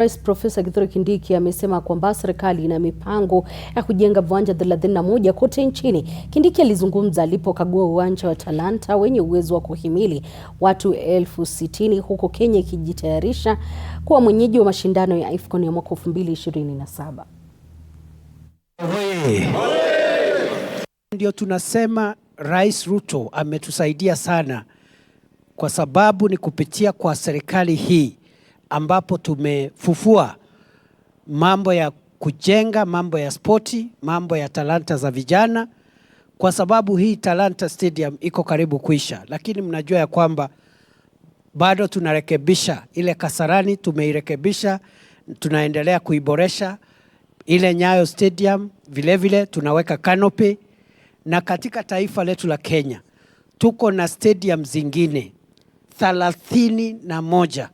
Rais Profesa Kithure Kindiki amesema kwamba serikali ina mipango ya kujenga viwanja 31 kote nchini. Kindiki alizungumza alipokagua uwanja wa Talanta wenye uwezo wa kuhimili watu 60,000 huko Kenya ikijitayarisha kuwa mwenyeji wa mashindano ya AFCON ya mwaka 2027. Ndio tunasema Rais Ruto ametusaidia sana, kwa sababu ni kupitia kwa serikali hii ambapo tumefufua mambo ya kujenga, mambo ya spoti, mambo ya talanta za vijana, kwa sababu hii Talanta Stadium iko karibu kuisha, lakini mnajua ya kwamba bado tunarekebisha ile Kasarani, tumeirekebisha, tunaendelea kuiboresha ile Nyayo Stadium, vile tunaweka canopy, na katika taifa letu la Kenya tuko na stadium zingine 31.